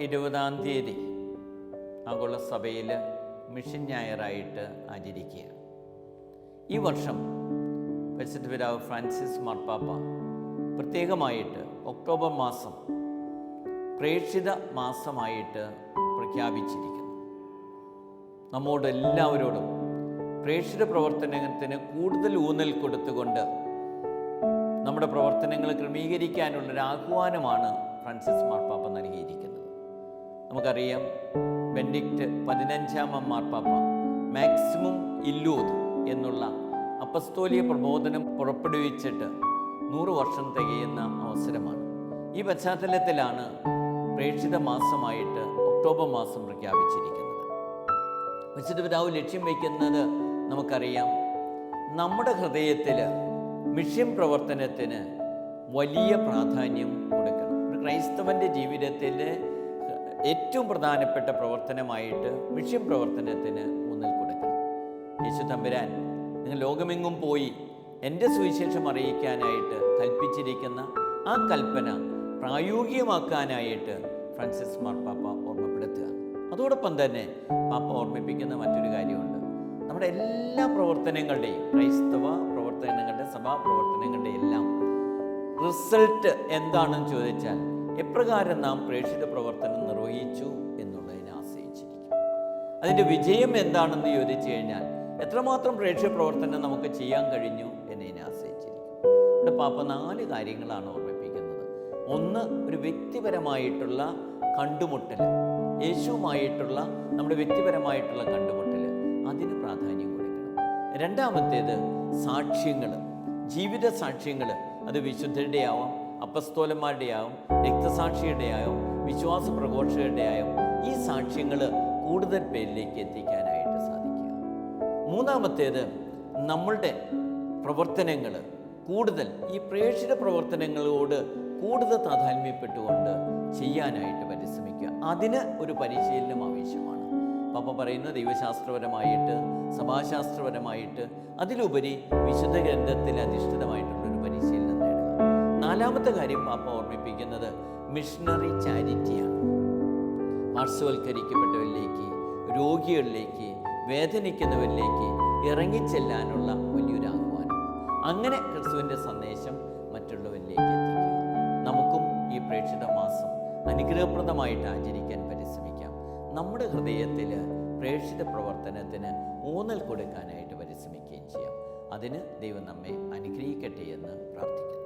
20 ആഗോള സഭയിൽ മിഷൻ ഞായറായിട്ട് ആചരിക്കുക. ഈ വർഷം പരിശുദ്ധ പിതാവ് ഫ്രാൻസിസ് മാർപ്പാപ്പ പ്രത്യേകമായിട്ട് ഒക്ടോബർ മാസം പ്രേക്ഷിത മാസമായിട്ട് പ്രഖ്യാപിച്ചിരിക്കുന്നു. നമ്മോട് എല്ലാവരോടും പ്രേക്ഷിത പ്രവർത്തനത്തിന് കൂടുതൽ ഊന്നൽ കൊടുത്തുകൊണ്ട് നമ്മുടെ പ്രവർത്തനങ്ങൾ ക്രമീകരിക്കാനുള്ളൊരു ആഹ്വാനമാണ് ഫ്രാൻസിസ് മാർപ്പാപ്പ നൽകിയിരിക്കുന്നത്. നമുക്കറിയാം, ബെനഡിക്റ്റ് 15 മാർപ്പാപ്പ മാക്സിമം ഇല്ലൂത് എന്നുള്ള അപ്പസ്തോലിക പ്രബോധനം പുറപ്പെടുവിച്ചിട്ട് 100 വർഷം തികയുന്ന അവസരമാണ്. ഈ പശ്ചാത്തലത്തിലാണ് പ്രേക്ഷിത മാസമായിട്ട് ഒക്ടോബർ മാസം പ്രഖ്യാപിച്ചിരിക്കുന്നത്. പരിശുദ്ധ പിതാവ് ലക്ഷ്യം വയ്ക്കുന്നത് നമുക്കറിയാം, നമ്മുടെ ഹൃദയത്തിൽ മിഷൻ പ്രവർത്തനത്തിന് വലിയ പ്രാധാന്യം കൊടുക്കണം. ഒരു ക്രൈസ്തവൻ്റെ ജീവിതത്തിൽ ഏറ്റവും പ്രധാനപ്പെട്ട പ്രവർത്തനമായിട്ട് മിഷൻ പ്രവർത്തനത്തിന് ഊന്നൽ കൊടുക്കണം. യേശു തമ്പുരാൻ നിങ്ങൾ ലോകമെങ്ങും പോയി എൻ്റെ സുവിശേഷം അറിയിക്കാനായിട്ട് കൽപ്പിച്ചിരിക്കുന്ന ആ കൽപ്പന പ്രായോഗികമാക്കാനായിട്ട് ഫ്രാൻസിസ് മാർപ്പാപ്പ ഓർമ്മപ്പെടുത്തുക. അതോടൊപ്പം തന്നെ പാപ്പ ഓർമ്മിപ്പിക്കുന്ന മറ്റൊരു കാര്യമുണ്ട്. നമ്മുടെ എല്ലാ പ്രവർത്തനങ്ങളുടെയും, ക്രൈസ്തവ പ്രവർത്തനങ്ങളുടെ, സഭാ പ്രവർത്തനങ്ങളുടെ എല്ലാം റിസൾട്ട് എന്താണെന്ന് ചോദിച്ചാൽ എപ്രകാരം നാം പ്രേക്ഷിത പ്രവർത്തനം നിർവഹിച്ചു എന്നുള്ളതിനെ ആശ്രയിച്ചിരിക്കും. അതിൻ്റെ വിജയം എന്താണെന്ന് ചോദിച്ചു കഴിഞ്ഞാൽ എത്രമാത്രം പ്രേക്ഷിത പ്രവർത്തനം നമുക്ക് ചെയ്യാൻ കഴിഞ്ഞു എന്നതിനെ ആശ്രയിച്ചിരിക്കും. ഇവിടെ പാപ്പ 4 കാര്യങ്ങളാണ് ഓർമ്മിപ്പിക്കുന്നത്. ഒന്ന്, ഒരു വ്യക്തിപരമായിട്ടുള്ള കണ്ടുമുട്ടൽ, യേശുവുമായിട്ടുള്ള നമ്മുടെ വ്യക്തിപരമായിട്ടുള്ള കണ്ടുമുട്ടൽ, അതിന് പ്രാധാന്യം കൊടുക്കണം. രണ്ടാമത്തേത് സാക്ഷ്യങ്ങൾ, ജീവിത സാക്ഷ്യങ്ങൾ. അത് വിശുദ്ധരുടെ ആവാം, അപ്പസ്തോലന്മാരുടെ ആവും, രക്തസാക്ഷിയുടെ ആവും, വിശ്വാസ പ്രഘോഷകരുടെ ആവും. ഈ സാക്ഷ്യങ്ങൾ കൂടുതൽ പേരിലേക്ക് എത്തിക്കാനായിട്ട് സാധിക്കുക. മൂന്നാമത്തേത്, നമ്മളുടെ പ്രവർത്തനങ്ങൾ കൂടുതൽ ഈ പ്രേക്ഷിത പ്രവർത്തനങ്ങളോട് കൂടുതൽ താതാത്മ്യപ്പെട്ടുകൊണ്ട് ചെയ്യാനായിട്ട് പരിശ്രമിക്കുക. അതിന് ഒരു പരിശീലനം ആവശ്യമാണ്. പാപ്പ പറയുന്നത് ദൈവശാസ്ത്രപരമായിട്ട്, സഭാശാസ്ത്രപരമായിട്ട്, അതിലുപരി വിശുദ്ധ ഗ്രന്ഥത്തിൽ അധിഷ്ഠിതമായിട്ടുള്ളൊരു പരിശീലനം നേടുക. നാലാമത്തെ കാര്യം പാപ്പ ഓർമ്മിപ്പിക്കുന്നത് മിഷണറി ചാരിറ്റിയാണ്. പാർശ്വവൽക്കരിക്കപ്പെട്ടവരിലേക്ക്, രോഗികളിലേക്ക്, വേദനിക്കുന്നവരിലേക്ക് ഇറങ്ങിച്ചെല്ലാനുള്ള വലിയൊരു ആഹ്വാനം. അങ്ങനെ ക്രിസ്തുവിൻ്റെ സന്ദേശം മറ്റുള്ളവരിലേക്ക് എത്തിക്കുക. നമുക്കും ഈ പ്രേക്ഷിത മാസം അനുഗ്രഹപ്രദമായിട്ട് ആചരിക്കാൻ പരിശ്രമിക്കാം. നമ്മുടെ ഹൃദയത്തിൽ പ്രേക്ഷിത പ്രവർത്തനത്തിന് ഊന്നൽ കൊടുക്കാനായിട്ട് പരിശ്രമിക്കുകയും ചെയ്യാം. അതിന് ദൈവം നമ്മെ അനുഗ്രഹിക്കട്ടെ എന്ന് പ്രാർത്ഥിക്കുന്നു.